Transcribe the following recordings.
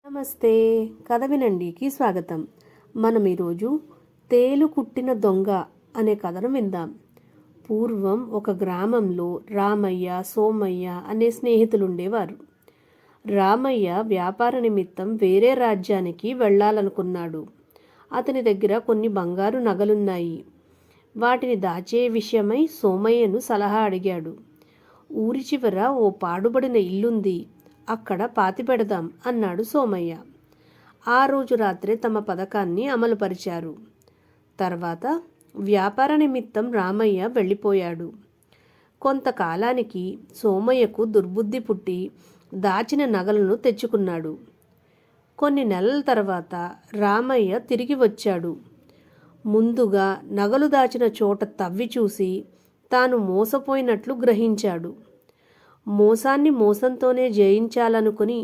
నమస్తే. కథ వినండికి స్వాగతం. మనం ఈరోజు తేలు కుట్టిన దొంగ అనే కథను విందాం. పూర్వం ఒక గ్రామంలో రామయ్య, సోమయ్య అనే స్నేహితులుండేవారు. రామయ్య వ్యాపార నిమిత్తం వేరే రాజ్యానికి వెళ్ళాలనుకున్నాడు. అతని దగ్గర కొన్ని బంగారు నగలున్నాయి. వాటిని దాచే విషయమై సోమయ్యను సలహా అడిగాడు. ఊరి చివర ఓ పాడుబడిన ఇల్లుంది, అక్కడ పాతిపెడదాం అన్నాడు సోమయ్య. ఆ రోజు రాత్రే తమ పథకాన్ని అమలుపరిచారు. తర్వాత వ్యాపార నిమిత్తం రామయ్య వెళ్ళిపోయాడు. కొంతకాలానికి సోమయ్యకు దుర్బుద్ధి పుట్టి దాచిన నగలను తెచ్చుకున్నాడు. కొన్ని నెలల తర్వాత రామయ్య తిరిగి వచ్చాడు. ముందుగా నగలు దాచిన చోట తవ్వి చూసి తాను మోసపోయినట్లు గ్రహించాడు. మోసాన్ని మోసంతోనే జయించాలనుకుని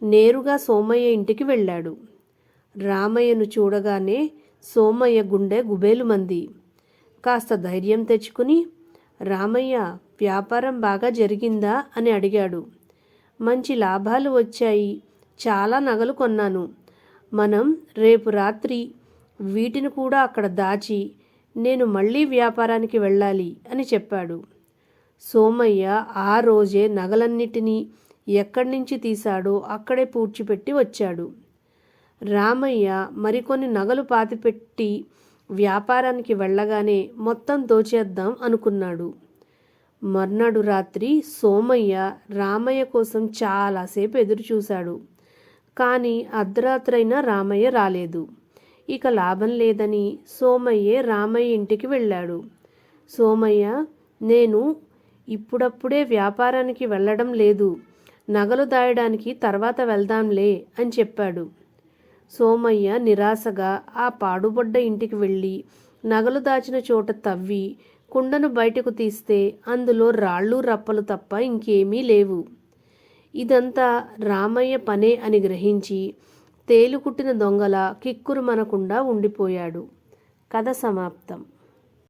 నేరుగా సోమయ్య ఇంటికి వెళ్ళాడు. రామయ్యను చూడగానే సోమయ్య గుండె గుబేలుమంది. కాస్త ధైర్యం తెచ్చుకుని, రామయ్య, వ్యాపారం బాగా జరిగిందా అని అడిగాడు. మంచి లాభాలు వచ్చాయి, చాలా నగలు కొన్నాను. మనం రేపు రాత్రి వీటిని కూడా అక్కడ దాచి నేను మళ్ళీ వ్యాపారానికి వెళ్ళాలి అని చెప్పాడు. సోమయ్య ఆ రోజే నగలన్నిటినీ ఎక్కడి నుంచి తీశాడో అక్కడే పూడ్చిపెట్టి వచ్చాడు. రామయ్య మరికొన్ని నగలు పాతిపెట్టి వ్యాపారానికి వెళ్ళగానే మొత్తం దోచేద్దాం అనుకున్నాడు. మర్నాడు రాత్రి సోమయ్య రామయ్య కోసం చాలాసేపు ఎదురుచూశాడు. కానీ అర్ధరాత్రైనా రామయ్య రాలేదు. ఇక లాభం లేదని సోమయ్యే రామయ్య ఇంటికి వెళ్ళాడు. సోమయ్య, నేను ఇప్పుడప్పుడే వ్యాపారానికి వెళ్ళడం లేదు, నగలు దాయడానికి తర్వాత వెళ్దాంలే అని చెప్పాడు. సోమయ్య నిరాశగా ఆ పాడుబడ్డ ఇంటికి వెళ్ళి నగలు దాచిన చోట తవ్వి కుండను బయటకు తీస్తే అందులో రాళ్ళు రప్పలు తప్ప ఇంకేమీ లేవు. ఇదంతా రామయ్య పనే అని గ్రహించి తేలుకుట్టిన దొంగల కిక్కురు మనకుండా ఉండిపోయాడు. కథ సమాప్తం.